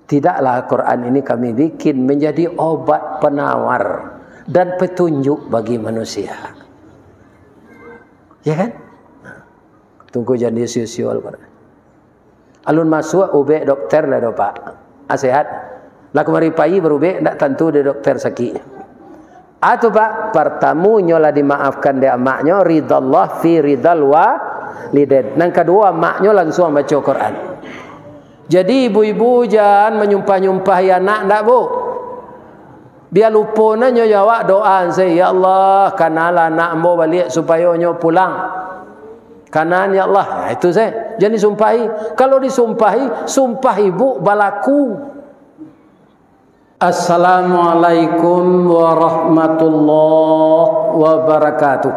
Tidaklah Quran ini kami bikin menjadi obat penawar dan petunjuk bagi manusia. Ya kan? Tunggu jadi siul-siul. Alun masuk ubek dokter lah do pak. Sehat. Lah kemari pai berubek ndak tentu dia dokter sakit. Atau pak pertama nyola dimaafkan dia maknya ridallah fi ridal walidain. Yang kedua maknya langsung baca Quran. Jadi ibu-ibu jangan menyumpah-nyumpahi anak ndak bu. Dia lupa nanya jawab doa saya, ya Allah kanalah anak mo balik supaya nyo pulang. Kanan ya Allah, itu saya. Jangan disumpahi. Kalau disumpahi, sumpah ibu balaku. Assalamualaikum warahmatullahi wabarakatuh.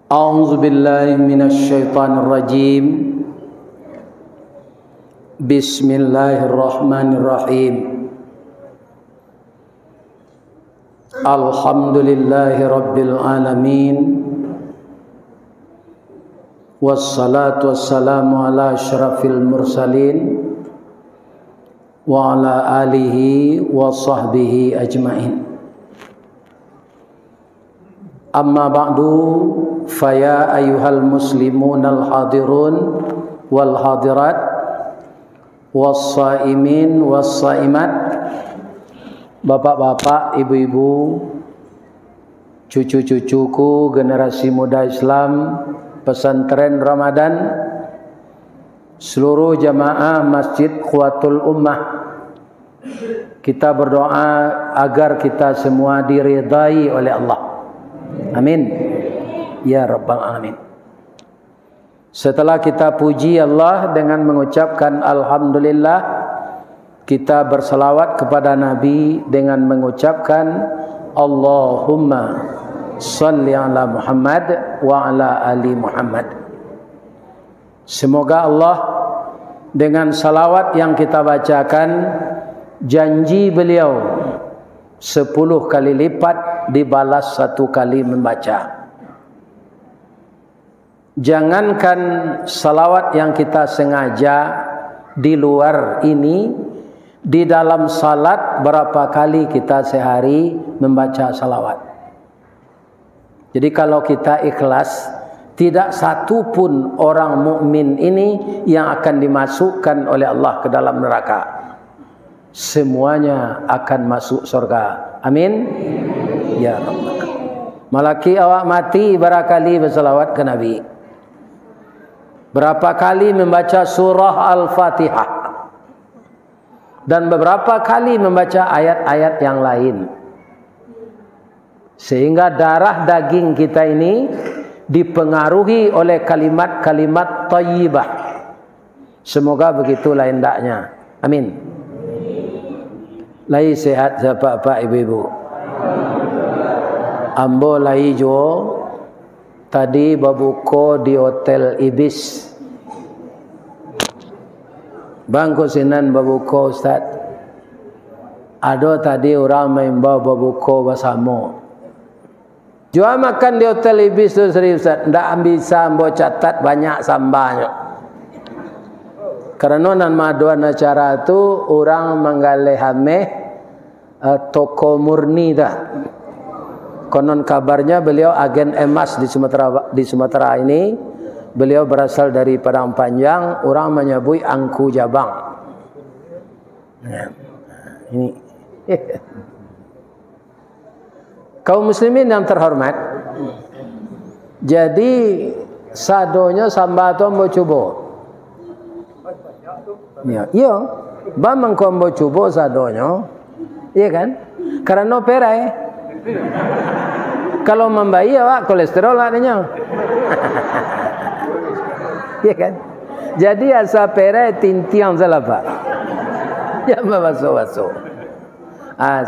A'udzu billahi minasy syaithanir rajim. Bismillahirrahmanirrahim. Alhamdulillahi rabbil alamin. Wassalatu wassalamu ala asyrafil mursalin wa ala alihi wa sahbihi ajmain. Amma ba'du, faya ayyuhal muslimun al hadirun wal hadirat was-saimin was-saimat, bapak-bapak, ibu-ibu, cucu-cucuku, generasi muda Islam, pesantren Ramadan, seluruh jamaah Masjid Quwwatul Ummah. Kita berdoa agar kita semua diridai oleh Allah. Amin. Ya Rabbal Alamin. Setelah kita puji Allah dengan mengucapkan Alhamdulillah, kita berselawat kepada Nabi dengan mengucapkan Allahumma salli ala Muhammad wa ala ali Muhammad. Semoga Allah dengan salawat yang kita bacakan, janji beliau 10 kali lipat dibalas 1 kali membaca. Jangankan salawat yang kita sengaja di luar ini, di dalam salat berapa kali kita sehari membaca salawat. Jadi kalau kita ikhlas, tidak satu pun orang mukmin ini yang akan dimasukkan oleh Allah ke dalam neraka. Semuanya akan masuk surga. Amin. Ya Rabbal. Malaki awak mati barakali bersalawat ke Nabi. Berapa kali membaca surah Al-Fatihah. Dan beberapa kali membaca ayat-ayat yang lain. Sehingga darah daging kita ini dipengaruhi oleh kalimat-kalimat thayyibah. Semoga begitulah hendaknya. Amin. Lai sehat bapak-bapak ibu-ibu. Ambo lai jo tadi babuko di Hotel Ibis. Bangko sinan babuko Ustaz. Ada tadi orang main bawa babuko bersama. Jual makan di Hotel Ibis tu serius Ustaz. Ndak bisa ambo catat banyak sambanya. Karena nan maduan acara tu orang menggalih hameh toko murni dah. Konon kabarnya beliau agen emas di Sumatera ini. Beliau berasal dari Padang Panjang, orang menyebut Angku Jabang. Nah, ini. Kaum muslimin yang terhormat, jadi sadonya sambato mbo cubo. Ya, iya. Bamang ko mbo cubo sadonya. Iya kan? Karena perai. Kalau membayi awak kolesterol adanya. Ya kan? Jadi asa pera tintiang salah pak. Ya baso-baso.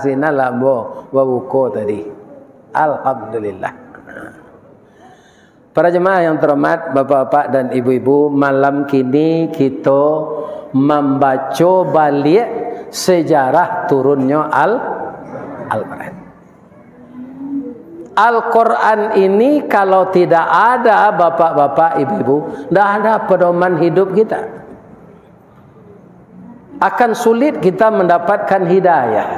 Sina lambo wabuko tadi. Alhamdulillah. Para jemaah yang terhormat, bapak-bapak dan ibu-ibu, malam kini kita membaca balik sejarah turunnya Al-Quran. Al-Quran ini kalau tidak ada bapak-bapak, ibu-ibu, tidak ada pedoman hidup kita. Akan sulit kita mendapatkan hidayah.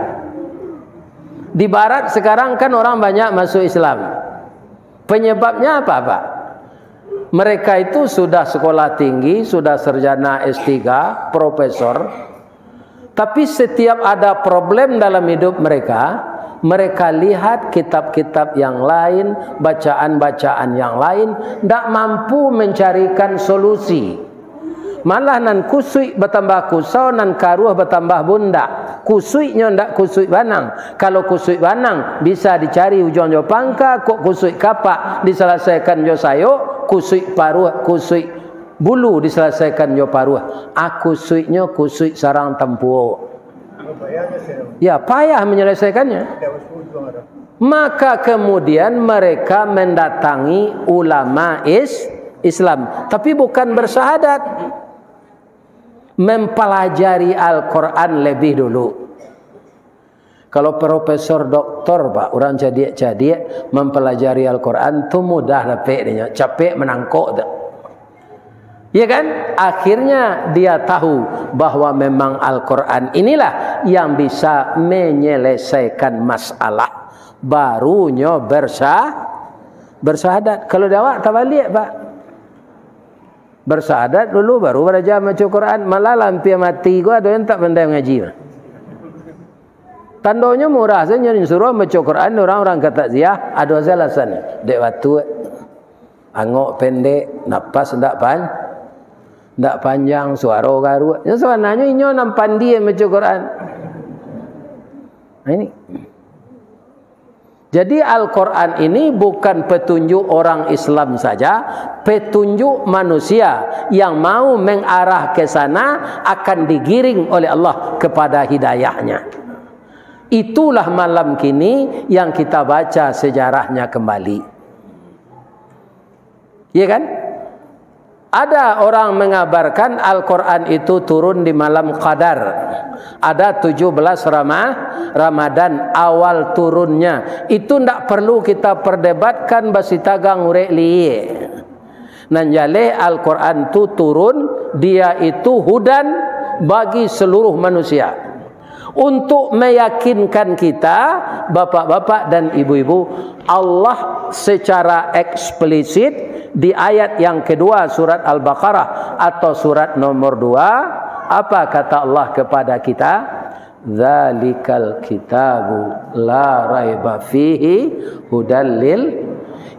Di barat sekarang kan orang banyak masuk Islam. Penyebabnya apa, Pak? Mereka itu sudah sekolah tinggi, sudah sarjana S3, profesor. Tapi setiap ada problem dalam hidup mereka, mereka lihat kitab-kitab yang lain, bacaan-bacaan yang lain, tidak mampu mencarikan solusi. Malah nan kusui bertambah kusau, nan karuah bertambah bunda. Kusuinya ndak kusui banang. Kalau kusui banang bisa dicari ujung jo pangka, kok kusui kapak diselesaikan jo sayo, kusui paruh, kusui bulu diselesaikan jo paruh. Kusuinya kusui sarang tempuo. Ya, payah menyelesaikannya. Maka kemudian mereka mendatangi ulama Islam, tapi bukan bersyahadat. Mempelajari Al-Quran lebih dulu. Kalau profesor doktor, Pak, orang jadi mempelajari Al-Quran itu mudah dapetnya, capek menangkok. Ya kan? Akhirnya dia tahu bahwa memang Al-Quran inilah yang bisa menyelesaikan masalah. Barunya bersyahadat. Kalau dawak tak balik, Pak. Bersyahadat dulu baru belajar baca Quran. Malah lampiah mati gua ada yang tak pandai ngaji. Tandanya murah saja suruh baca Quran, orang-orang kata ziah ada alasan. Dek waktu angok pendek, napas ndak panjang, suara garu. Yang sebenarnya inyo nampan dia baca Quran. Nah, ini. Jadi Al-Quran ini bukan petunjuk orang Islam saja, petunjuk manusia yang mau mengarah ke sana akan digiring oleh Allah kepada hidayahnya. Itulah malam kini yang kita baca sejarahnya kembali. Ya kan? Ada orang mengabarkan Al-Quran itu turun di malam Qadar. Ada 17 Ramadan awal turunnya. Itu tidak perlu kita perdebatkan basi tagang urek liye. Nanjale Al-Quran itu turun, dia itu hudan bagi seluruh manusia. Untuk meyakinkan kita, bapak-bapak dan ibu-ibu, Allah secara eksplisit di ayat yang kedua surat Al-Baqarah atau surat nomor 2, apa kata Allah kepada kita? Dzalikal kitabu la raiba fihi hudal lil.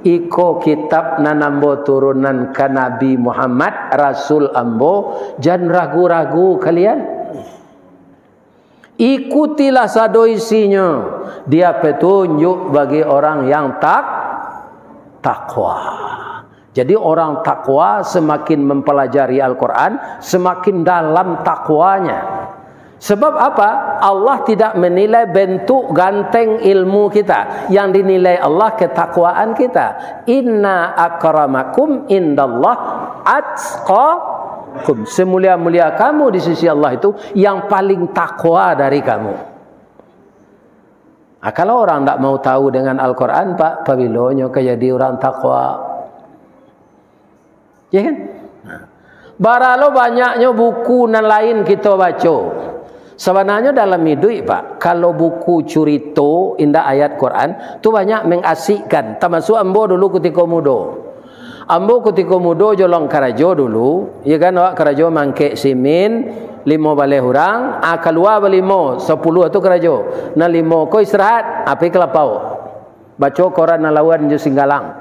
Iko kitab nanambo turunan ka Nabi Muhammad Rasul ambo, jangan ragu-ragu kalian. Ikutilah sado isinya. Dia petunjuk bagi orang yang takwa. Jadi orang takwa semakin mempelajari Al-Quran, semakin dalam takwanya. Sebab apa? Allah tidak menilai bentuk ganteng ilmu kita. Yang dinilai Allah ketakwaan kita. Inna akramakum indallah atqakum. Semulia-mulia kamu di sisi Allah itu yang paling takwa dari kamu. Nah, kalau orang tak mau tahu dengan Al-Quran, Pak, pabilonyo jadi orang takwa. Ya kan? Baralo banyaknya buku dan lain kita baca. Sebenarnya dalam hidup, Pak, kalau buku curito indah ayat Quran tu banyak mengasikkan. Termasuk ambo dulu ketika muda. Ambo ketika muda jolong karajo dulu, ya kan, awak karajo mangkek simin 5 balai hurang, keluar 5, 10 tu karajo. Na 5 ko istirahat, api kelapau. Baca koran nalawan jo Singgalang.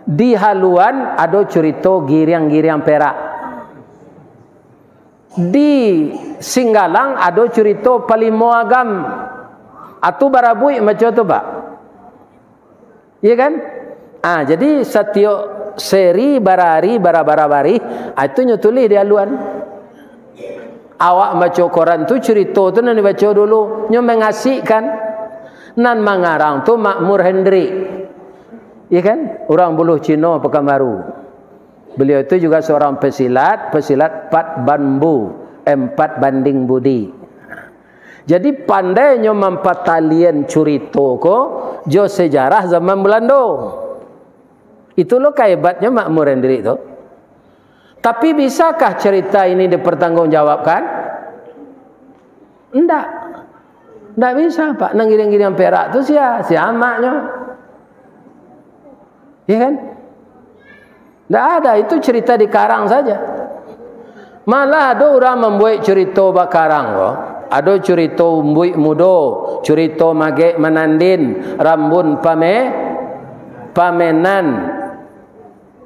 Di haluan ada curito giriang-giriang perak. Di Singgalang ada cerita palimo agam atau barabui macam tu, Pak. Iya kan? Jadi setiap seri barari bara-bara-bari itu nyutuli di haluan. Awak baca koran tu cerita tu nan dibaca dulu, nyo mengasihkan. Nan mangarang tu Makmur Hendrik. Iya kan? Orang buluh Cina Pekanbaru. Beliau itu juga seorang pesilat 4 bambu, 4 banding budi. Jadi pandainya mempatalian curito ko jo sejarah zaman Belanda. Itu loh kehebatnya makmur sendiri itu. Tapi bisakah cerita ini dipertanggungjawabkan? Enggak. Enggak bisa, Pak. Nang giring-giring Perak itu si amaknya. Iya kan? Enggak ada, itu cerita di karang saja. Malah ada orang membuat cerita bakarang kok. Ada cerita umbuik mudo, cerita magek menandin, rambun pamenan.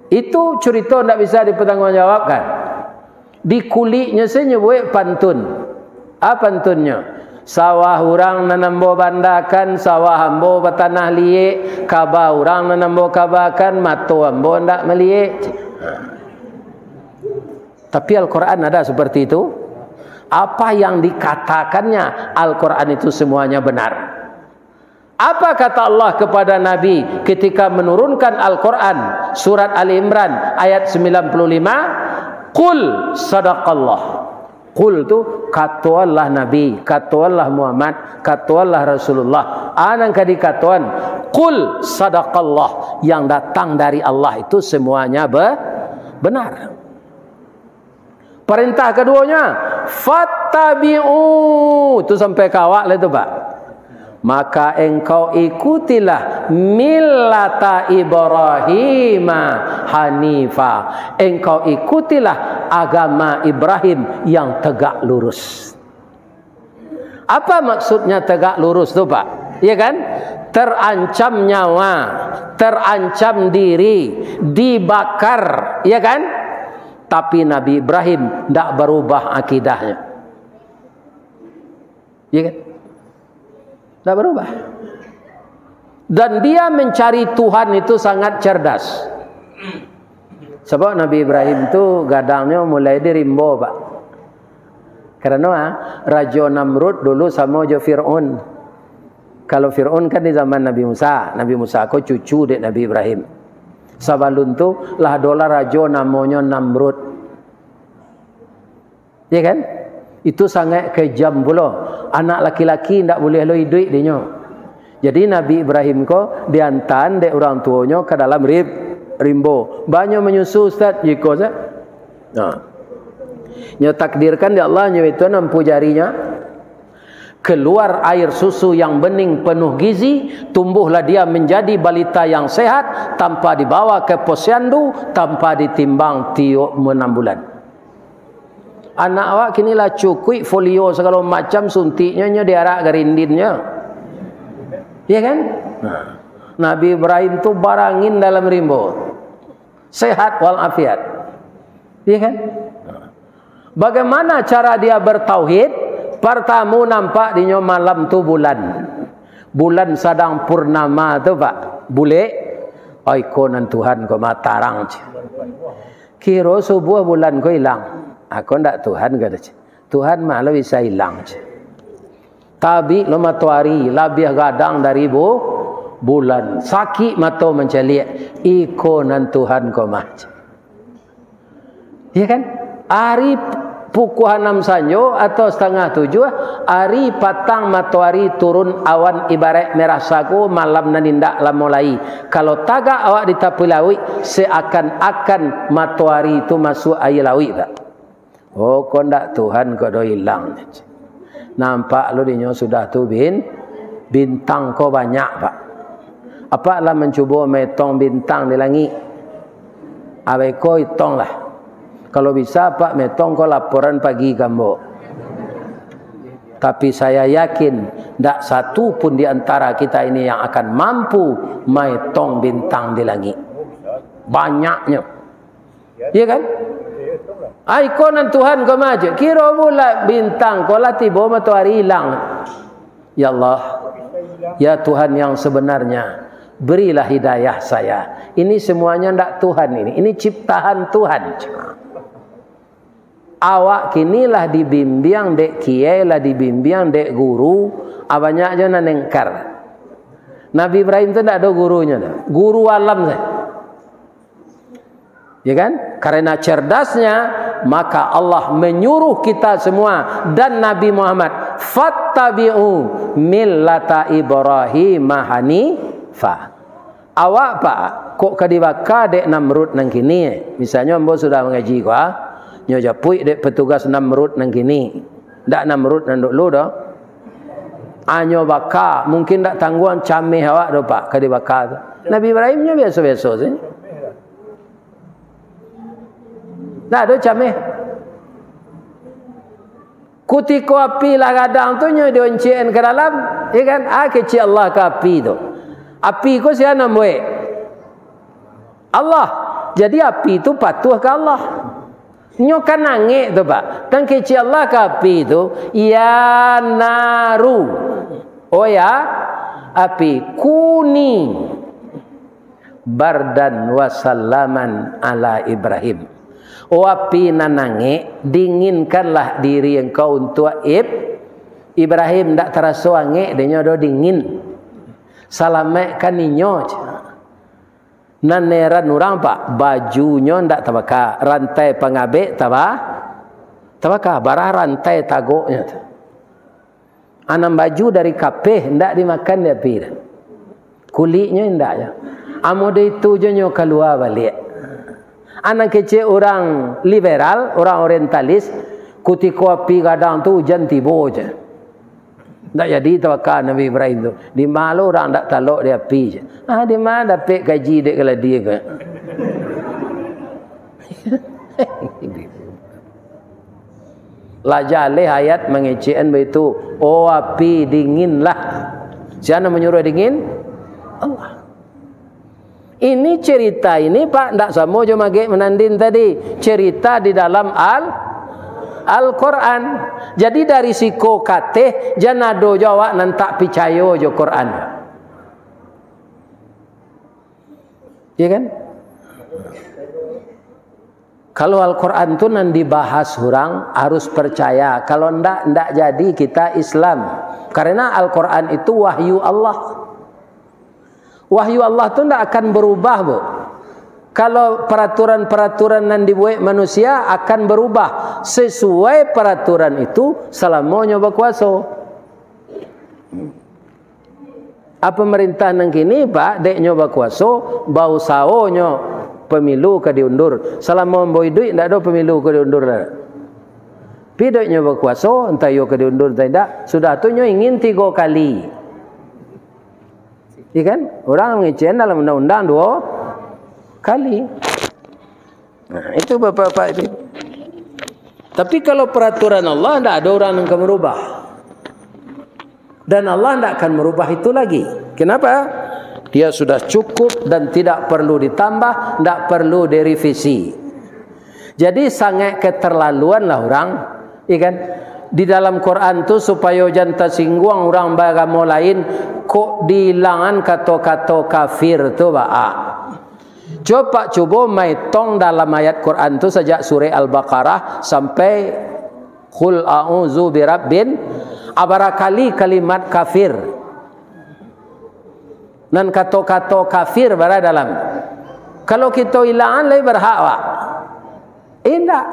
Itu cerita tidak bisa dipertanggungjawabkan. Di kulitnya saya nyebut pantun. Apa pantunnya? Sawah orang nanambo bandakan, sawah ambo batanah liek, kaba orang nanambo kabakan, mato ambo ndak meliek. Tapi Al-Quran ada seperti itu. Apa yang dikatakannya Al-Quran itu semuanya benar. Apa kata Allah kepada Nabi ketika menurunkan Al-Quran surat Ali Imran ayat 95? Qul sadaqallah. Qul itu katakanlah Nabi, katakanlah Muhammad, katakanlah Rasulullah. Anang kadi katuan qul sadaqallah, yang datang dari Allah itu semuanya benar. Perintah keduanya fattabi'u, itu sampai kawak lah itu Pak. Maka engkau ikutilah millata Ibrahim hanifa. Engkau ikutilah agama Ibrahim yang tegak lurus. Apa maksudnya tegak lurus tu Pak? Ya kan? Terancam nyawa, terancam diri, dibakar, ya kan? Tapi Nabi Ibrahim tidak berubah akidahnya. Ya kan? Tidak berubah. Dan dia mencari Tuhan itu sangat cerdas. Sebab Nabi Ibrahim itu gadangnya mulai di Rimbo Pak. Karena Raja Namrud dulu sama jo Fir'aun. Kalau Fir'aun kan di zaman Nabi Musa. Nabi Musa aku cucu dek Nabi Ibrahim. Sabalun tu lah dolar raja namanya Namrud. Ya kan? Itu sangat kejam pula. Anak laki-laki tidak boleh loi duit dia. Jadi Nabi Ibrahim ko diantan dek orang tuanya ke dalam rimbo. Banyak menyusu Ustaz jiko sah. Nah. Nya takdirkan di Allah nya itu nampu jarinya. Keluar air susu yang bening penuh gizi, tumbuhlah dia menjadi balita yang sehat tanpa dibawa ke posyandu, tanpa ditimbang tiuk 6 bulan. Anak awak kini lah cukui folio segala macam, suntiknya nya diarak gerindinnya. Iya kan? Nah, Nabi Ibrahim tu barangin dalam rimbo. Sehat walafiat. Iya kan? Bagaimana cara dia bertauhid? Pertama nampak dinyo malam tu bulan. Bulan sedang purnama tu Pak. Bule. Oi konan Tuhan ko matarang. Kira subuh bulan ko hilang. Aku ndak Tuhan kata. Tuhan malah bisa hilang. Tapi lo matahari lebih gadang dari bulan. Sakit mata menceliak. Ikonan Tuhan ko mah. Iya kan? Hari pukul 6 sanjo atau setengah 7 hari patang matahari turun awan ibarat merah sagu malam nanindak lah mulai. Kalau tagak awak ditapilawi seakan-akan matahari itu masuk air lawi tak? Oh kondak Tuhan kau dah hilang. Nampak lo dinyo sudah tu bintang kau banyak Pak. Apa lah mencuba metong bintang di langit? Abai kau hitong lah. Kalau bisa Pak metong kau laporan pagi kamu. Tapi saya yakin tidak satu pun di antara kita ini yang akan mampu metong bintang di langit. Banyaknya. Iya kan? Ikonan Tuhan kau maju. Kira pula bintang kau lah tiba matahari hilang. Ya Allah. Ya Tuhan yang sebenarnya. Berilah hidayah saya. Ini semuanya tidak Tuhan ini. Ini ciptaan Tuhan. Awak kinilah dibimbing dek kiai lah dibimbing dek guru, banyak aja nanengkar. Nabi Ibrahim itu tidak ada gurunya, guru alam saja. Ya kan? Karena cerdasnya maka Allah menyuruh kita semua dan Nabi Muhammad fattabi'u millata Ibrahim hanifa. Awak pak kok kadibaka dek Namrud nang kini. Misalnya ambo sudah mengaji ko nyo japui dek petugas Namrud nang kini. Ndak Namrud nang dulu dah. Anyo baka mungkin ndak tangguhan cameh awak do pak kadibaka. Nabi Ibrahim nya biasa-biasa sih. Ndak ada cameh. Kutiko api lah kadang tu nyo dioncen ke dalam, ya kan? Kecil Allah ke api tu. Api ko siapa namwe? Allah. Jadi api tu patuh ke Allah. Nyo kan nangik tu pak. Dan kecil Allah ke api tu, ya naru. Oh ya, api kuni bardan wasallaman ala Ibrahim. O api nanange, dinginkanlah diri engkau untuk Ibrahim. Tak terasa angin, dia do dingin. Salamatkan ninyo. Naneran orang pak, bajunya tak tabaka, rantai pengabek tabaka, barah rantai tagoknya. Anam baju dari kapeh, tak dimakan dia pir. Kulitnya tak ya. Amuda itu je nyo keluar balik. Anak kecil orang liberal, orang orientalis, kutiko api kadang tu hujan tiba je. Tak jadi tawakal Nabi Ibrahim tu. Di malu orang tak taluk dia api je. Di mana dapat gaji dek kalau dia ke? Lajale hayat mengecekan begitu. Oh api dinginlah. Siapa menyuruh dingin? Allah. Ini cerita ini pak tak sama je mage menandin tadi. Cerita di dalam Al-Quran. Jadi dari siko kate janado jawab nantak picayo jo Quran. Ya kan? Kalau Al-Quran tu nan dibahas orang harus percaya. Kalau ndak jadi kita Islam. Karena Al-Quran itu wahyu Allah. Wahyu Allah tu tidak akan berubah, bu. Kalau peraturan-peraturan yang dibuat manusia akan berubah sesuai peraturan itu selamanya berkuasa. Apa pemerintah nang kini pak dek nyoba kuasa bau saonyo pemilu ke diundur. Selama boy duit tidak ada pemilu ke diundur lah. Pidok nyoba kuasa entah yo ke diundur tidak. Sudah tu nyo ingin 3 kali. Ya kan? Orang mengecen dalam undang-undang 2 kali. Nah, itu bapak-bapak itu. Tapi kalau peraturan Allah tidak ada orang yang akan merubah. Dan Allah tidak akan merubah itu lagi. Kenapa? Dia sudah cukup dan tidak perlu ditambah, tidak perlu direvisi. Jadi sangat keterlaluan lah orang, ya kan? Di dalam Quran tu supaya jangan tersinggung orang beragama lain kok dihilangan kata-kata kafir tu pak. Coba mai tong dalam ayat Quran tu sejak surah Al-Baqarah sampai qul a'udzu birabbin abarakali kalimat kafir. Dan kata-kata kafir berada dalam. Kalau kita hilangan lagi berhak pak. Tidak.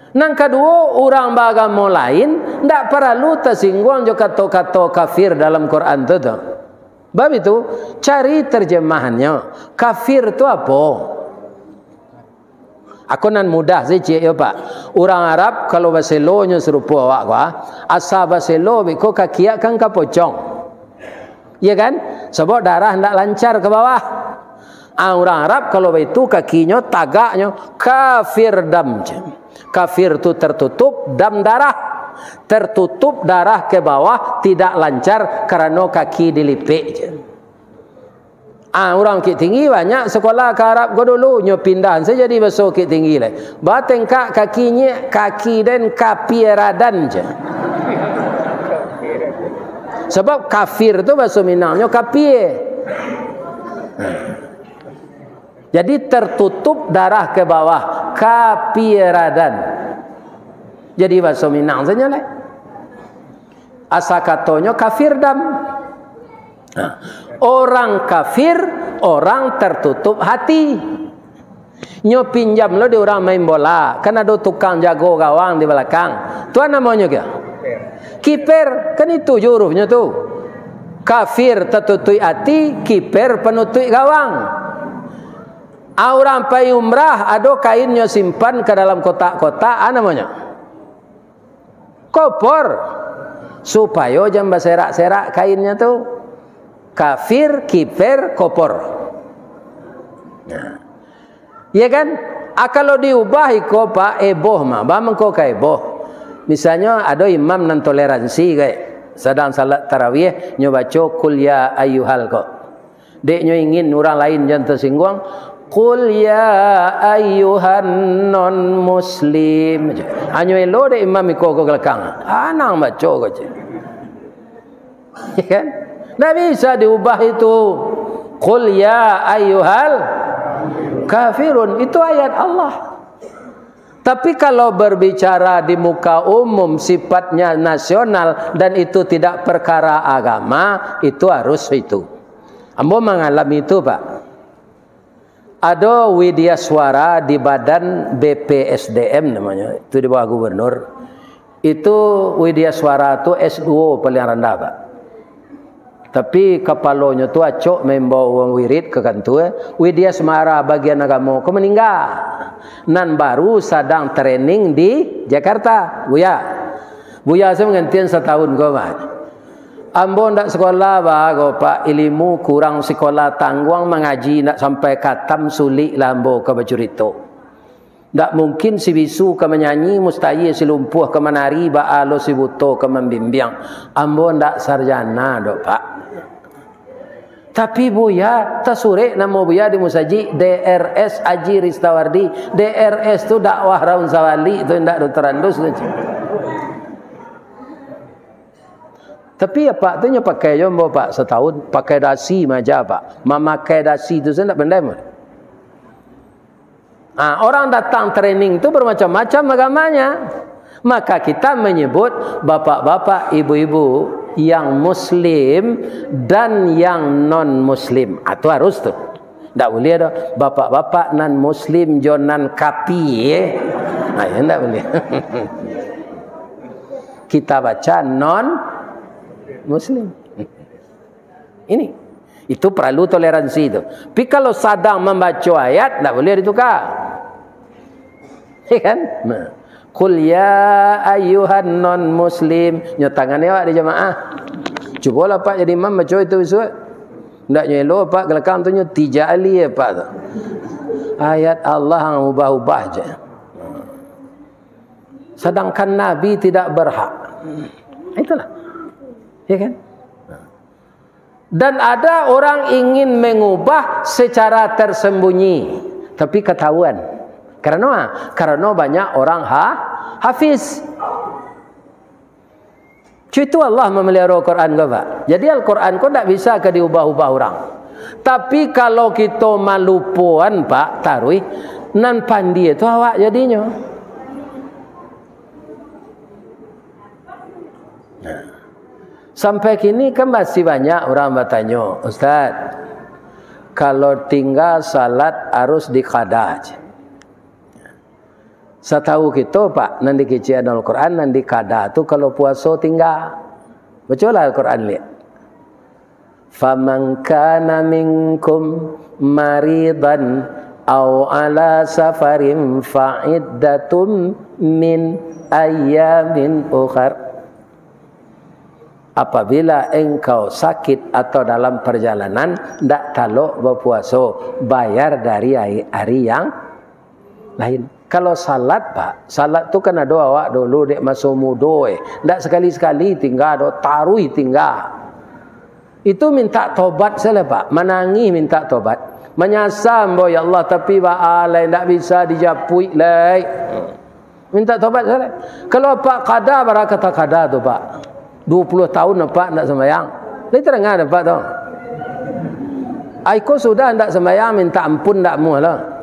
Nang kedua orang beragama lain tidak perlu tersinggung juga kata-kata kafir dalam Quran tu. Sebab itu cari terjemahannya. Kafir tu apa? Aku nan mudah sih cik ya pak. Orang Arab kalau bahasa lonya serupa awak gua, asal bahasa lo biko kaki kan kapocong. Ya kan? Sebab darah tidak lancar ke bawah. Orang Arab kalau itu kakinya tagaknya kafir dam. Kafir itu tertutup dam darah. Tertutup darah ke bawah tidak lancar karena kaki dilipik. Orang Bukit Tinggi banyak sekolah ke Arab ko dulu nyo pindahan saya jadi bahasa Bukit Tinggi le. Batengkak kakinya kaki dan kapieradan je. Sebab kafir tu bahasa Minangnya kapie. Jadi tertutup darah ke bawah kapieradan. Jadi bahasa Minang saja lah. Asal katanya kafir dam. Orang kafir, orang tertutup hati. Nyo pinjam lo di orang main bola, kan ada tukang jago gawang di belakang. Tuan namanya ke? Kiper kan itu hurufnya tuh. Kafir tertutui hati, kiper penutui gawang. Orang pai umrah ada kainnya simpan ke dalam kotak-kotak, apa namanya? Kopor. Supaya jangan berserak-serak kainnya tuh. Kafir, kiper, kopor. Nah. Ya kan? Kalau diubah iko pak eboh mah, bamang ko ka eboh. Misalnya ada imam nan toleransi kayak sedang salat tarawih nyo baca qul ya ayyuhal ko. Dek nyo ingin orang lain jangan tersinggung, qul ya ayyuhan non muslim. Anyo elo dek imam iko ko belakang. Anang baca ko je. Ya kan? Nggak bisa diubah itu. Qul ya ayyuhal kafirun, itu ayat Allah. Tapi kalau berbicara di muka umum sifatnya nasional dan itu tidak perkara agama, itu harus itu. Ambo mengalami itu pak. Ada widya suara di badan BPSDM namanya, itu di bawah gubernur. Itu widya suara itu S2 paling rendah pak. Tapi kepalanya tu acok membawa wirid ke kantor. Widya Semara bagian agama ko meninggal. Nan baru sedang training di Jakarta. Buya saya menggantian setahun ko mah. Ambo ndak sekolah bago pak, ilmu kurang sekolah tangguang mengaji nak sampai katam sulit lah ambo ke bacurito. Tak mungkin si bisu ke menyanyi, mustahil si lumpuh ke menari, ba'alo si buto ke membimbing. Ambo ndak sarjana dok pak. Tapi buya, tasure nama buya di musaji DRS Haji Ristawardi. DRS tu dakwah Raun Sawali, itu ndak dokterandus. Tapi ya pak, tu nya pakai jombo pak setahun, pakai dasi maja pak. Memakai dasi tu saya ndak pandai mah. Nah, orang datang training itu bermacam-macam agamanya. Maka kita menyebut bapak-bapak, ibu-ibu yang muslim dan yang non-muslim. Itu harus tuh. Tak boleh ada bapak-bapak non-muslim jonan kapi. Nah, ya tak boleh. Kita baca non-muslim. Ini. Itu perlu toleransi itu. Tapi kalau sedang membaca ayat, tak boleh ditukar. Ya kan? Nah. Qul ya ayyuhan non muslim. Nyotangannya pak di jemaah. Cubalah pak jadi imam baca itu besok. Ndak nyelo pak kelakang tu tijali ya pak. Ayat Allah yang ubah-ubah aja. Sedangkan Nabi tidak berhak. Itulah. Ya kan? Dan ada orang ingin mengubah secara tersembunyi, tapi ketahuan. Karena banyak orang hafiz. Itu Allah memelihara Al-Quran Pak. Jadi Al-Quran kau tak bisa ke diubah-ubah orang. Tapi kalau kita malupuan pak tarui, nan pandi itu awak jadinya. Nah. Sampai kini kan masih banyak orang bertanya, Ustaz, kalau tinggal salat harus dikada. Setahu kita pak, nanti kecian Al-Quran, nanti kada tu kalau puasa tinggal. Betul lah Al-Quran lihat. Faman kana minkum maridan aw ala safarin fa'iddatum min ayyamin ukhar. Apabila engkau sakit atau dalam perjalanan, ndak talok berpuasa, bayar dari hari yang lain. Kalau salat pak, salat tu kan ada awak dulu dek masuk mudo ndak sekali-sekali tinggal do tarui tinggal. Itu minta tobat salah pak, menangi minta tobat. Menyasam boy Allah tapi baalai ndak bisa dijapui lai. Minta tobat salah. Kalau pak kada barakata kada tu pak. 20 tahun pak ndak sembahyang. Lai terengan pak tu. Aiko sudah ndak sembahyang minta ampun ndak mualah.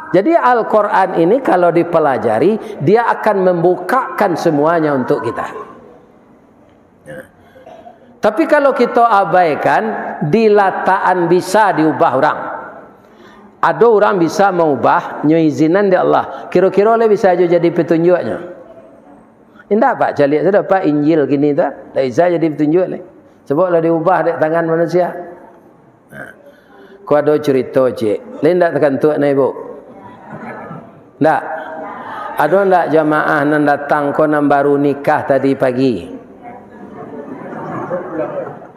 Jadi Al-Quran ini kalau dipelajari, dia akan membukakan semuanya untuk kita. Tapi kalau kita abaikan, dilataan bisa diubah orang. Ada orang bisa mengubah izinan di Allah. Kira-kira oleh bisa aja jadi petunjuknya. Indah Pak, cari sudah Pak Injil gini tak? Tak bisa jadi petunjuk ni. Sebab lah diubah di tangan manusia. Kau ada cerita cik. Lain tak tekan tuak ni ibu? Tak. Ada tak jamaah yang datang kau yang baru nikah tadi pagi?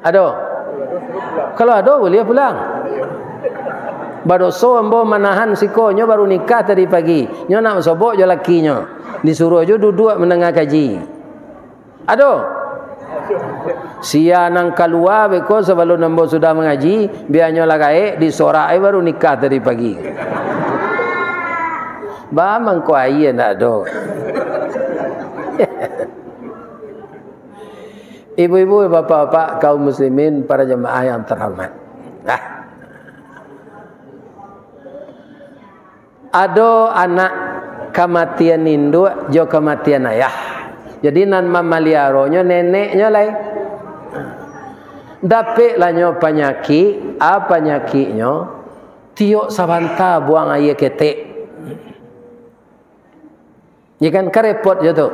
Ada? Kalau ada boleh pulang. Badoso ambo manahan sikonyo baru nikah tadi pagi. Nyo nak sobok je lakinya. Disuruh je duduk mendengar kaji. Ada? Sia nang keluar beko sebelum ambo sudah mengaji, biarnya lagai disorai baru nikah tadi pagi. Ba mangko aye nak ada. Ibu-ibu, bapak-bapak, kaum muslimin, para jemaah yang terhormat. Ada anak kematian induk jo kematian ayah. Jadi nan mamaliaronyo neneknya lain. Dapet lah nyo penyakit, apa penyakitnya? Tiok sabanta buang air ketek. Ya kan kerepot je tu.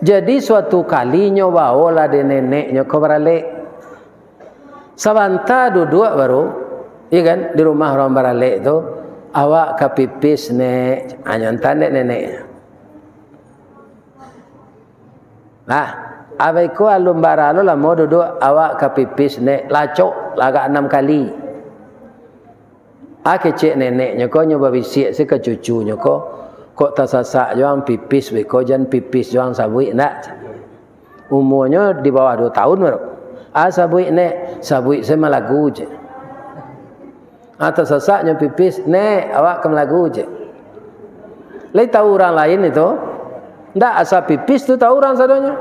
Jadi suatu kali nyo bawa de neneknya ke baralek. Sabanta duduk baru, ya kan di rumah orang baralek tu. Awak kapipis nek, anyantan dek nenek. Nah, abaiku alum baralo lah mau duduk awak kapipis nek lacok lagak 6 kali. Kecek neneknya kau nyoba bisik si ke cucunya kok tak sasak juang pipis beko jan pipis juang sabui nak. Umurnya di bawah 2 tahun baru. Sabui nek sabui saya lagu je. Atau sesaknya pipis, nek awak ke Melagu je. Lai tahu orang lain itu, ndak asal pipis tu tahu orang sadonya.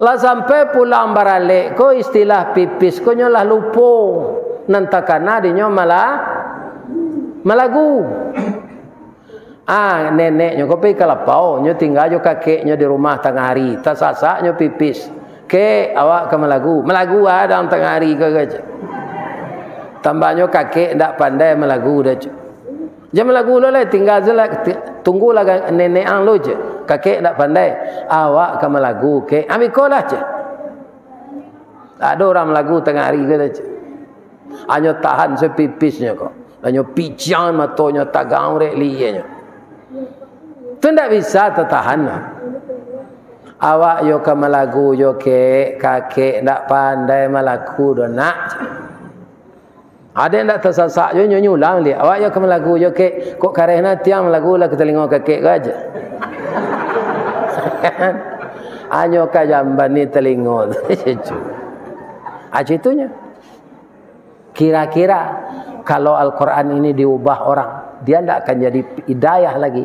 Lah sampai pulang baralek, ko istilah pipis ko nyolah lupo, nantakana dinyo malah Melagu. Neneknya ko pergi kalapau, nyo tinggal jo kakeknya di rumah tengah hari, tak sasaknya pipis. Ke awak ke Melagu, Melagu ada tengah hari ke gaje. Tambahnya kakek tak pandai melagu dah. Jangan melagu lo lah, tinggal je lah, tunggulah nenek ang lo je. Kakek tak pandai, awak ke melagu ke, ambil kau lah je. Ada orang melagu tengah hari ke dah je. Hanya tahan sepipisnya kau. Hanya pijang matonya tagang rek liyanya. Tu tak bisa tertahan lah. Awak yo ke melagu yo ke, kakek tak pandai melagu dah nak je. Ada yang tak tersasak je nyulang dia. Awak yo ke melagu yo ke kok karehna tiang melagu lah ke telinga kakek ke aja. Anyo ka jamban ni telinga. Itunya. Kira-kira kalau Al-Quran ini diubah orang, dia tidak akan jadi hidayah lagi.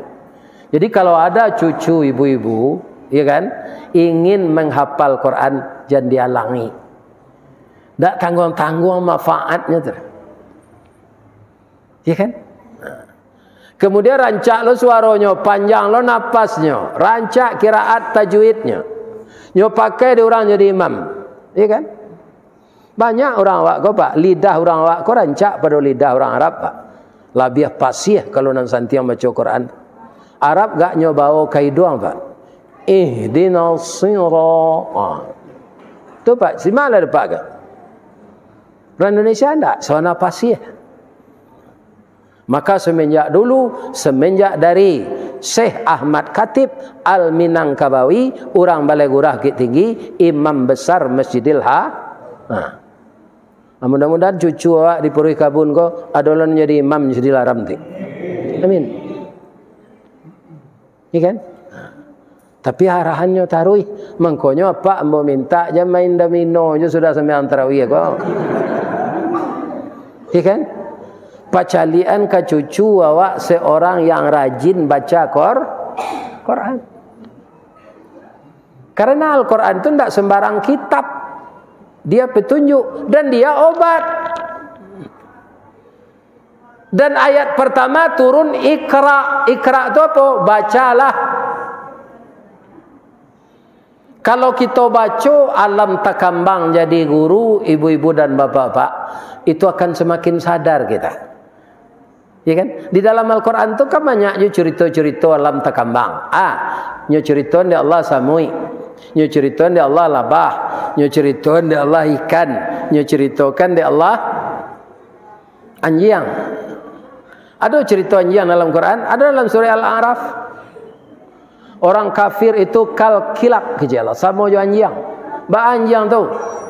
Jadi kalau ada cucu ibu-ibu, ya kan, ingin menghafal Quran, jangan dihalangi. Tak tanggung-tanggung manfaatnya tu. Ya kan? Kemudian rancak lo suaranya, panjang lo napasnya, rancak kiraat tajwidnya. Nyo pakai di orang jadi imam. Ya kan? Banyak orang awak kau pak, lidah orang awak kau rancak pada lidah orang Arab pak. Lebih fasih kalau nan santiang baca Quran. Arab gak nyo bawa kaiduang pak. Ihdinas sirata. Tu pak, si mana ada pak ke? Orang Indonesia enggak, soalnya fasih. Maka semenjak dulu, semenjak dari Syekh Ahmad Khatib Al-Minangkabawi, orang Balai Gurah Bukit Tinggi, imam besar Masjidil mudah-mudahan cucu awak di Purui Kabun ko adalah menjadi imam Masjidil Haram nanti. Amin. Iya kan? Tapi arahannya taruh, mengkonyo apa mau minta jam main domino je sudah sembahyang tarawih kok. Iya kan? Pacalian ke cucu awak seorang yang rajin baca Quran. Karena Al-Quran itu tidak sembarang kitab. Dia petunjuk dan dia obat. Dan ayat pertama turun Iqra. Iqra itu apa? Bacalah. Kalau kita baca alam takambang jadi guru, ibu-ibu dan bapak-bapak, itu akan semakin sadar kita. Ya kan? Di dalam Al-Quran tu kan banyak je cerita-cerita alam takambang. Nyo cerita di Allah samui, nyo cerita di Allah labah, nyo cerita di Allah ikan, nyo ceritakan di Allah anjing. Ada cerita anjing dalam Quran, ada dalam surah Al-A'raf. Orang kafir itu kal kilap kejala, sama jo anjing. Ba anjing tu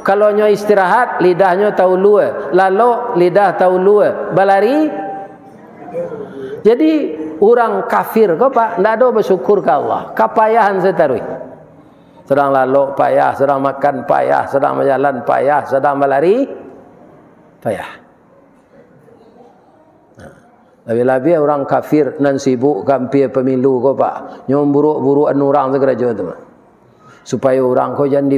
kalau nyo istirahat lidahnya tahu lua, lalu lidah tahu lua, balari. Jadi orang kafir kau pak ndak ada bersyukur ke Allah. Kepayahan setarui. Sedang lalu payah, sedang makan payah, sedang berjalan payah, sedang berlari payah. Lebih-lebih orang kafir nan sibuk kampir pemilu kau pak. Nyom buruk-burukan orang sekeraja tu. Supaya orang kau jangan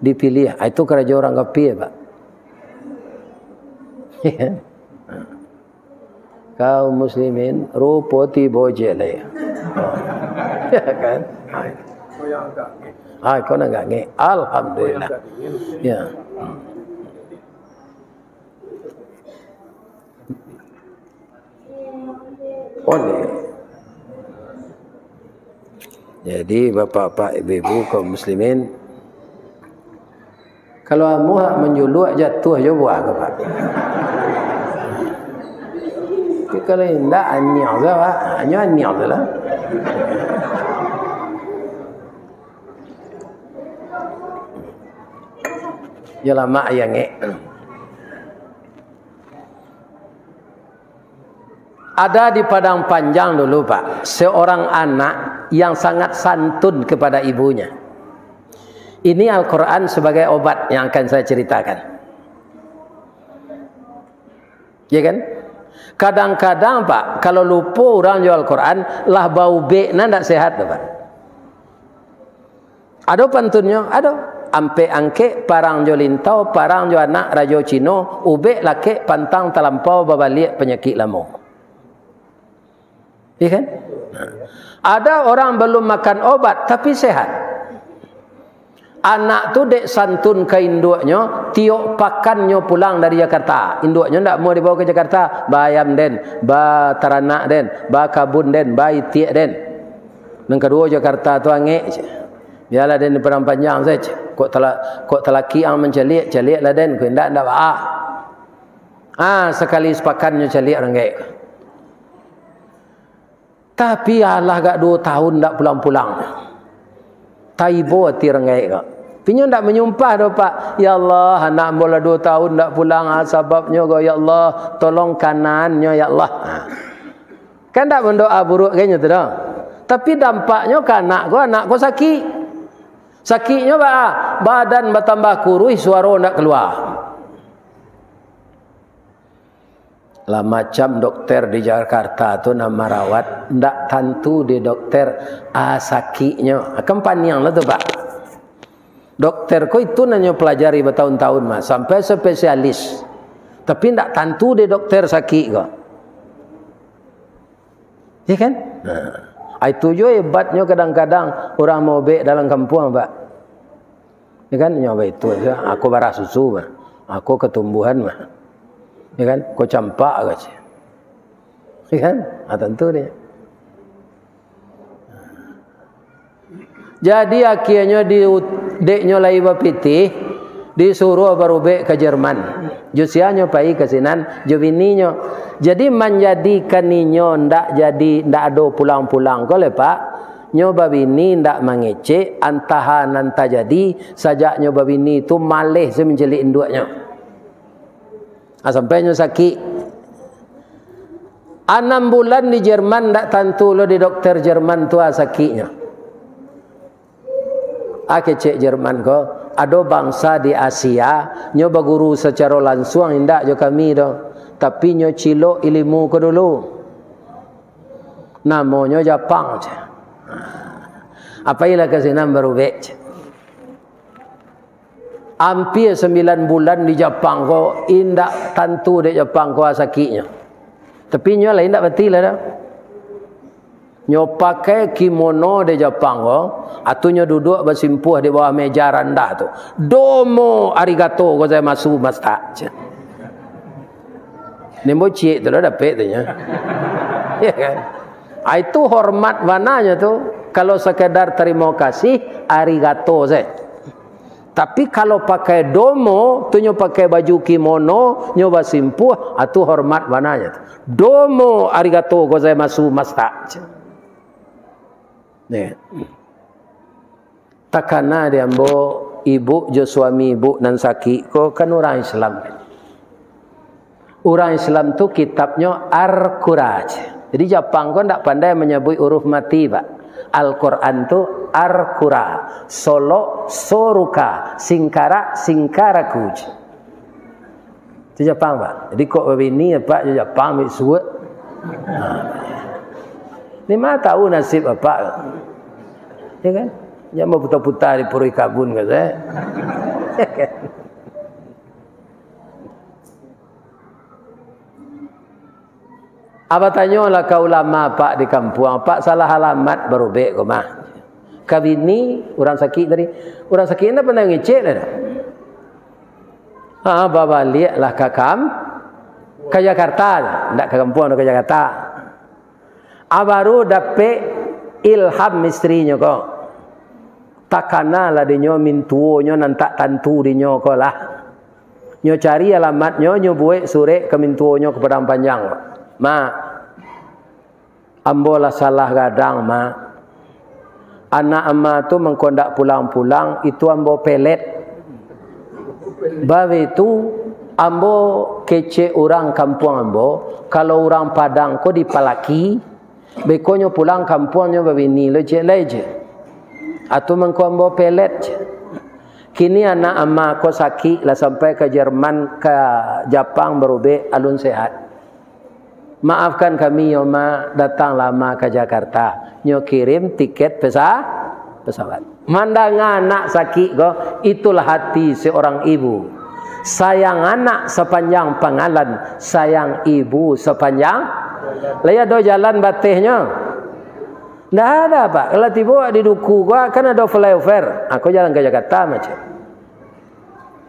dipilih. Itu kerja orang kafir pak. Kaum muslimin rupa tiba je lah ya. Ya kan? Kau nak ngek. Alhamdulillah. Ya. Boleh. Jadi bapak-bapak, ibu-ibu kaum muslimin, kalau amuh menjuluk jatuh je buah ke pak? Kalau tidak anjing sahaja, hanya anjing sahaja. Yalah mak yang ada di Padang Panjang dulu pak, seorang anak yang sangat santun kepada ibunya. Ini Al-Quran sebagai obat yang akan saya ceritakan. Ya kan? Kadang-kadang pak, kalau lupa orang jual Quran, lah bau bekna ndak sehat pak. Ada pantunnya, ada. Ampe angke parang jo lintau, parang jo anak rajo Cino, ubek lake pantang terlampau babalik penyakit lamo. Ya kan? Ada orang belum makan obat tapi sehat. Anak tu dek santun ke induknya, tiok pakannya pulang dari Jakarta. Induknya ndak mau dibawa ke Jakarta, bayam den, ba teranak den, ba kabun den, ba itiak den. Yang kedua Jakarta tu angek. Biarlah den di Padang Panjang saja. Kok telaki ang menceliak, celiaklah den, kau ndak sekali sepakannya celiak renggek. Tapi Allah gak 2 tahun ndak pulang-pulang. Taibo hati renggek kak. Pinyo ndak menyumpah dah pak. Ya Allah, anak bola 2 tahun ndak pulang. Sebabnya kau ya Allah, tolong kanannya ya Allah. Kan ndak mendoa buruk kayaknya tu dah. Tapi dampaknya ke anak kau sakit. Sakitnya badan bertambah kurus, suara ndak keluar. Lah macam dokter di Jakarta tu nama rawat ndak tentu di dokter sakitnya. Kempaniang lah tu pak. Dokter ko itu nanya pelajari bertahun-tahun mas sampai spesialis. Tapi ndak tentu di dokter sakit ko. Ya kan? Itu juga hebatnya kadang-kadang orang mau bek dalam kampung pak. Ya kan? Nyoba itu aja. Aku barah susu mah. Aku ketumbuhan mah. Ya kan? Kau campak aja. Ya kan? Tentu dia. Jadi akhirnya deknya lai bapiti disuruh berubah ke Jerman. Jusianyo pai ke sinan, jubininya. Jadi menjadikan ninyo ndak ada pulang-pulang ko le pak. Nyoba bini ndak mengece antahan anta jadi sajak nyoba bini itu malih semenjelik induknya. Sampainya sakit 6 bulan di Jerman ndak tentu lo di dokter Jerman tua sakitnya. Cek Jerman ko ada bangsa di Asia nyoba guru secara langsung indak jo kami do. Tapi nyo cilok ilmu ko dulu. Namanya Jepang. Apa ilah kesinan berubah. Hampir 9 bulan di Jepang ko indak tentu di Jepang ko sakitnya. Tapi nyo lah indak betul lah dah. Nyo pakai kimono di Jepang ko, atunya duduk bersimpuh di bawah meja rendah tu. Domo arigato gozaimasu masta. Nembo cik tu dah dapat tu nya. Ya kan? Itu hormat mananya tu. Kalau sekedar terima kasih, arigato saya. Tapi kalau pakai domo, tu nyo pakai baju kimono, nyo basimpuh, itu hormat mananya tu. Domo arigato gozaimasu masta. Nih. Takana dia ambo ibu jo suami ibu nan sakit ko kan orang Islam. Orang Islam tu kitabnya Al-Qur'an. Jadi Jepang ko ndak pandai menyebut huruf mati, Pak. Al-Qur'an tu Al-Qur'an. Solo soruka, singkara singkaraku. Itu Jepang, Pak. Jadi kok begini Pak Jepang suwe. Ni mah tahu nasib Bapak. Ya kan? Jangan putar-putar di puri kabun ke saya. Ya kan? Apa tanyalah ke ulama Pak di kampung, Pak salah alamat berubah ke mah. Kabini orang sakit tadi, orang sakit ni pernah ngecek dah. Bawa lihatlah ke Jakarta, ndak ke kampung ke Jakarta. Baru dapat ilham istrinya kok. Takana lah dinyo mintuo nyo nantak tantu dinyo kok lah. Nyo cari alamatnya, nyo buat surat ke mintuo nyo ke Padang Panjang. Ma, ambolah salah gadang ma. Anak ama tu mengkondak pulang-pulang itu ambo pelet. Bawa itu ambo kece orang kampung ambo. Kalau orang Padang ko dipalaki, bekonyo pulang kampungnya babini leje. Atau mengko ambo pelet. Kini anak ama ko sakit lah sampai ke Jerman ke Jepang berubah alun sehat. Maafkan kami Yoma datang lama ke Jakarta. Nyo kirim tiket pesawat. Mandang anak sakit go, itulah hati seorang ibu. Sayang anak sepanjang pangalan, sayang ibu sepanjang. Laya do jalan batihnya. Nggak ada Pak. Kalau tiba di duku gua kan ada flyover. Aku jalan ke Jakarta macam.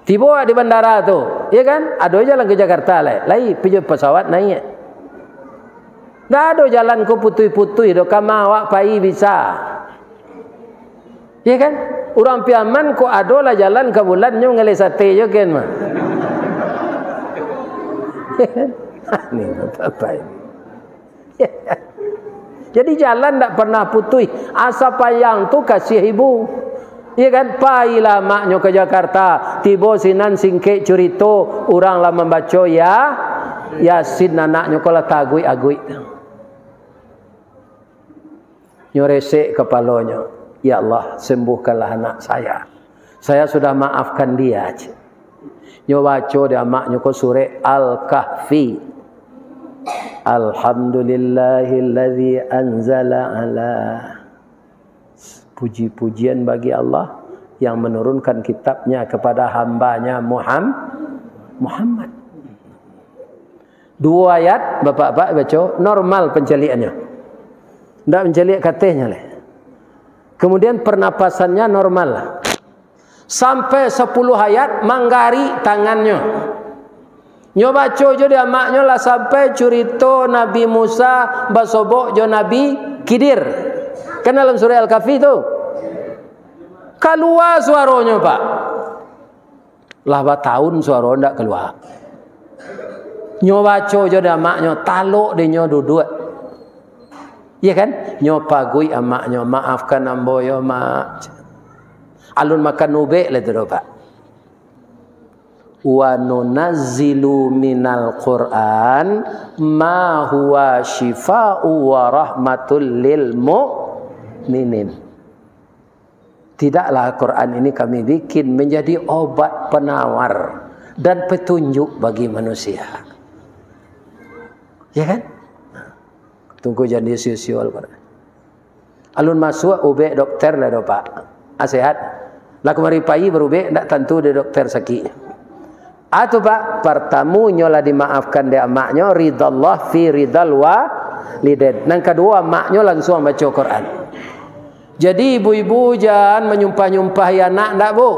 Tiba di bandara tu, ya kan? Ada jalan ke Jakarta lah. Lai pergi pesawat naik. Nggak ada jalan ko putui-putui do kama awak pai bisa. Ya kan? Orang piaman ko ada lah jalan ke bulan nyo ngale sate jo kan mah. Ni apa ini? Jadi jalan tak pernah putui. Asa payang tu kasih ibu. Ya kan? Pailah maknyo ke Jakarta. Tiba sinan singke curito. Orang lah membaca ya. Yasin anaknya kalau tagui-agui. Nyoresek kepalanya. Ya Allah, sembuhkanlah anak saya. Saya sudah maafkan dia. Nyo baca dia maknyo ko surah Al-Kahfi. Alhamdulillahilladzi anzala ala. Puji-pujian bagi Allah yang menurunkan kitabnya kepada hambanya Muhammad. Dua ayat bapak-bapak baca normal penceliannya. Tidak menceliak katanya lah. Kemudian pernapasannya normal lah. Sampai 10 ayat manggari tangannya. Nyo baca jo dia maknya lah sampai curito Nabi Musa basobok jo Nabi Khidir. Kan dalam surah Al-Kahfi tu. Keluar suaranya Pak. Lah tahun suara ndak keluar. Nyo baca jo dia maknya taluk dia nyo duduk. Ya kan? Nyo pagui amaknya, maafkan ambo yo mak. Alun makan ube le tu Pak. Wa nunazzilu minal Qur'an ma huwa shifaa'u wa rahmatul lil mu'minin. Tidaklah Quran ini kami bikin menjadi obat penawar dan petunjuk bagi manusia. Ya kan? Tunggu jadi siul-siul. Alun masuk ube dokter lah do Pak. Sehat. Lah kemari pai berube ndak tentu dia dokter sakit. Atau Pak, pertama nyolah dimaafkan dia maknya ridallah fi ridal walidin. Yang kedua maknya langsung baca Quran. Jadi ibu-ibu jangan menyumpah-nyumpah anak ndak Bu.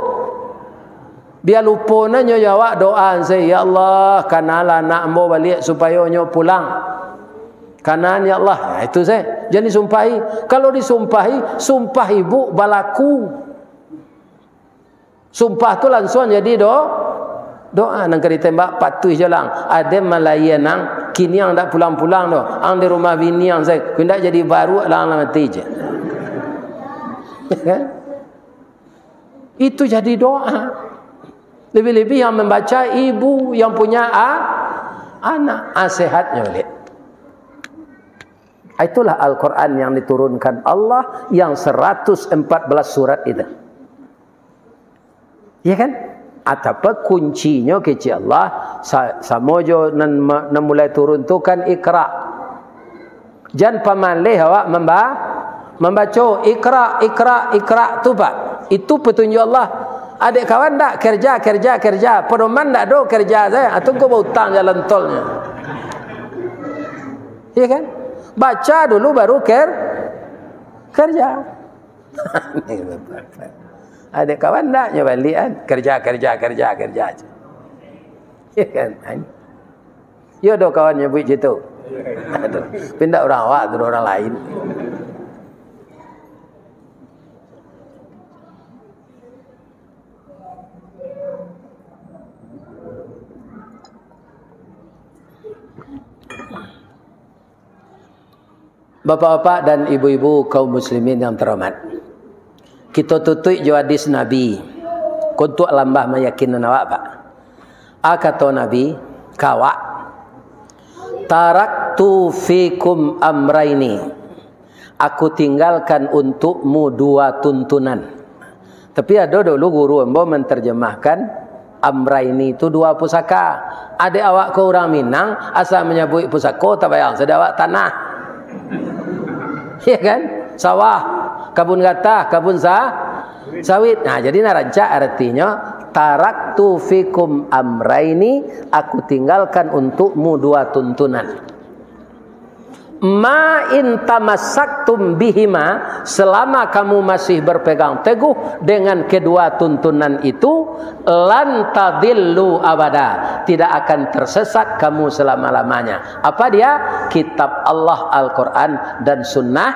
Biar lupa nyo jawab doa saya, ya Allah, kanalah nak mo balik supaya nyo pulang. Kanan ya Allah. Nah, itu saya. Jadi sumpahi. Kalau disumpahi, sumpah ibu balaku. Sumpah tu langsung jadi doa. Nang kena tembak patuh je lang. Ada Malaya nang kini yang tak pulang-pulang tu. Ang di rumah bini yang saya. Kena jadi baru lang mati je. Itu jadi doa. Lebih-lebih yang membaca ibu yang punya anak. Sehatnya boleh. Itulah Al-Quran yang diturunkan Allah yang 114 surat itu. Ya kan? Atapa kuncinya kecil Allah samojo nan mulai turun tu kan Iqra. Jan pamalih awak membaca Iqra tu Pak. Itu petunjuk Allah. Adik kawan tak kerja. Pedoman tak do kerja saya. Atau kau berhutang jalan tolnya. Ya kan? Baca dulu baru kerja. Ada kawan tak balik kan? Kerja aja. Ya kan? Ya ada kawan nyebut gitu. Pindah orang awak tu orang lain. Bapak-bapak dan ibu-ibu kaum muslimin yang terhormat. Kita tutup jo hadis Nabi. Kuntuk lambah meyakinkan awak Pak. Kata Nabi, kawak taraktu fikum amraini. Aku tinggalkan untukmu dua tuntunan. Tapi ada dulu guru embo menterjemahkan amraini itu dua pusaka. Ada awak ke orang Minang asal menyebut pusaka tak bayang sedawak tanah. Ya kan? Sawah, kabun gatah, kabun sawit. Nah, jadi narancak artinya taraktu fikum amraini, aku tinggalkan untukmu dua tuntunan. Ma in tamassaktum bihima, selama kamu masih berpegang teguh dengan kedua tuntunan itu, lan tadillu abada, tidak akan tersesat kamu selama-lamanya. Apa dia? Kitab Allah Al-Quran dan sunnah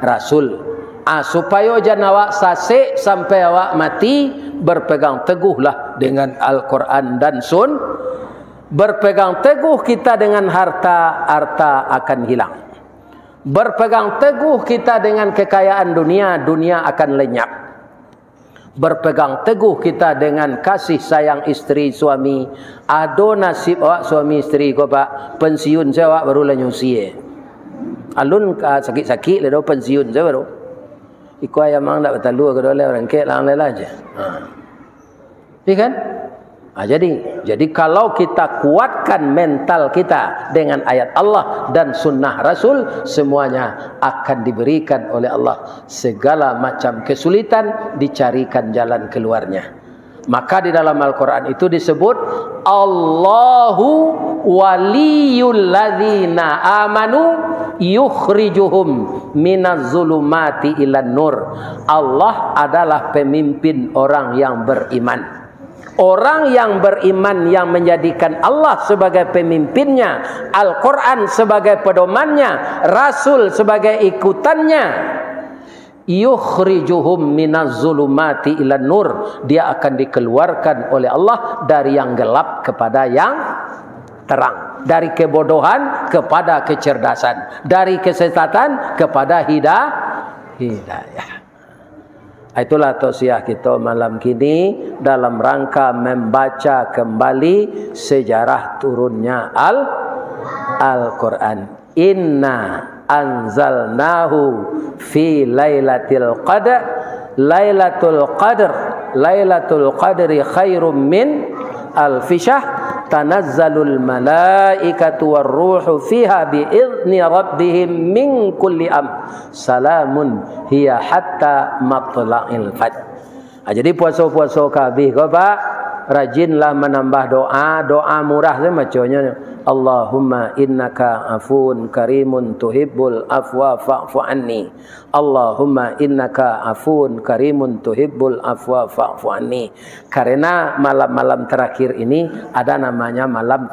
Rasul. Supaya jangan awak sasik sampai awak mati, berpegang teguhlah dengan Al-Quran dan berpegang teguh kita dengan harta akan hilang. Berpegang teguh kita dengan kekayaan dunia akan lenyap. Berpegang teguh kita dengan kasih sayang istri suami. Ado nasib awak suami istri ko Pak, pensiun saya awak baru lenyusi. Alun sakit-sakit le pensiun saya baru. Iku ayam mang tak betalu ke dole orang ke lang lela aja. Iya kan? Jadi kalau kita kuatkan mental kita dengan ayat Allah dan sunnah Rasul, semuanya akan diberikan oleh Allah. Segala macam kesulitan dicarikan jalan keluarnya. Maka di dalam Al-Quran itu disebut Allahu waliyul ladzina amanu yukhrijuhum minaz zulumati ilan nur. Allah adalah pemimpin orang yang beriman. Orang yang beriman yang menjadikan Allah sebagai pemimpinnya, Al-Quran sebagai pedomannya, Rasul sebagai ikutannya, yukhrijuhum minaz zulumati ilan nur, dia akan dikeluarkan oleh Allah dari yang gelap kepada yang terang, dari kebodohan kepada kecerdasan, dari kesesatan kepada hidayah. Itulah tausiah kita malam kini dalam rangka membaca kembali sejarah turunnya Al-Quran. Inna anzalnahu fi lailatul qadr. Lailatul qadri khairum min alfi syahr. Tanazzalul malaikatu warruhu fiha bi'izni rabbihim min kulli salamun hiya hatta matla'il fajr. Jadi puasa-puasa kabeh kau Pak, rajinlah menambah doa. Doa murah saya macamnya. Allahumma innaka afun karimun tuhibbul afwa fa'fu anni. Allahumma innaka afun karimun tuhibbul afwa fa'fu anni. Karena malam-malam terakhir ini ada namanya malam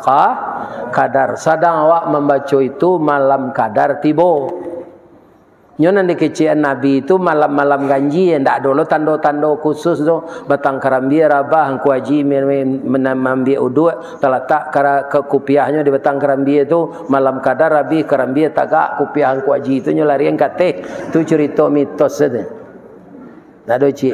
Qadar. Sedang awak membaca itu malam Qadar tiba. Nyonan di kecian Nabi itu malam-malam ganji yang tak dulu tanda-tanda khusus tu batang karambia rabah hangku haji menambil uduk terletak ke kupiahnya di batang karambia itu malam Qadar Rabi karambia tagak kupiah hangku haji itu nyolari yang kate tu cerita mitos saja. Tak ada cik.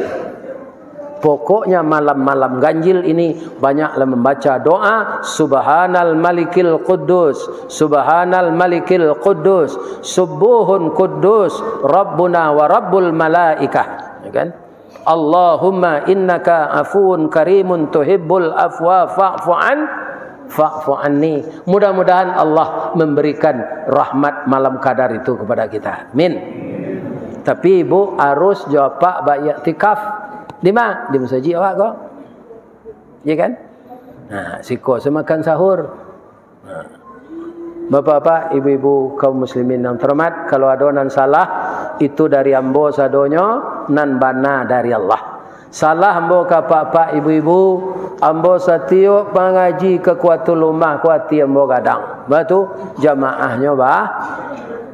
Pokoknya malam-malam ganjil ini banyaklah membaca doa Subhanal Malikil Quddus, Subhanal Malikil Quddus, Subuhun Quddus, Rabbuna wa Rabbul Malaikah, ya kan? Allahumma innaka afuun karimun tuhibbul afwa fa'fu anni. Mudah-mudahan Allah memberikan rahmat malam Qadar itu kepada kita. Amin. Tapi ibu harus jawab Pak baik iktikaf. Di mana? Di masjid awak kok. Ya kan? Nah, siko semakan sahur. Nah. Bapak-bapak, ibu-ibu kaum muslimin yang terhormat, kalau ada nan salah itu dari ambo sadonyo, nan bana dari Allah. Salah ambo ka pak-pak ibu-ibu, ambo satio pangaji ke kuatul rumah kuati ambo gadang. Batu jamaahnya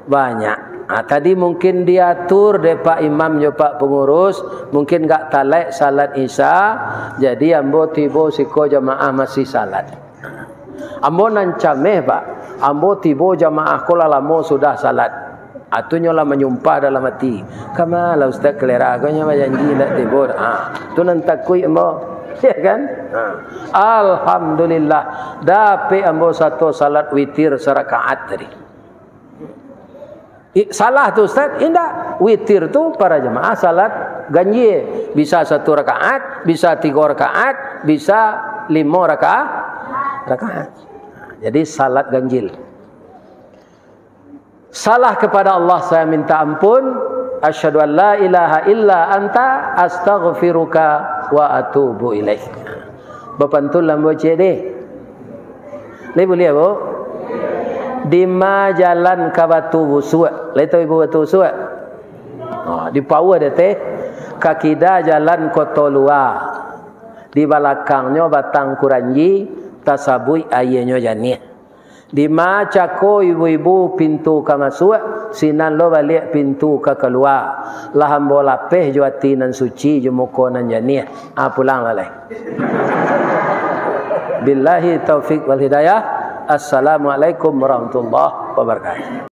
banyak. Nah, tadi mungkin diatur deh Pak Imam jo Pak pengurus, mungkin gak talek salat Isya, jadi ambo tibo siko jamaah masih salat. Ambo nancameh Pak, ambo tibo jamaah kola lamo sudah salat. Atunya lah menyumpah dalam hati. Kamalah Ustaz kelera agaknya janji nak tibo. Tu nan takui ambo. Ya kan? Alhamdulillah dapat ambo satu salat witir serakaat tadi. Salah tu Ustaz, indah. Witir tu para jemaah salat ganjil. Bisa 1 rakaat, bisa 3 rakaat, bisa 5 rakaat. Jadi salat ganjil. Salah kepada Allah saya minta ampun. Asyhadu an la ilaha illa anta astaghfiruka wa atubu ilaik. Bapak tu lambo cede. Ni boleh bu? Di ma jalan ke Batu Busuk. Leto ibu Batu Busuk. Di Paua dia teh. Kakida jalan Kota Luar. Di belakangnya Batang Kuranji, tasabui ayahnya janih. Di ma cako ibu-ibu pintu ke masuk, sinan lo balik pintu ke keluar. Laham bola peh juati nan suci jumuko nan janih. Pulang lalai. Billahi taufik wal hidayah. Assalamualaikum warahmatullahi wabarakatuh.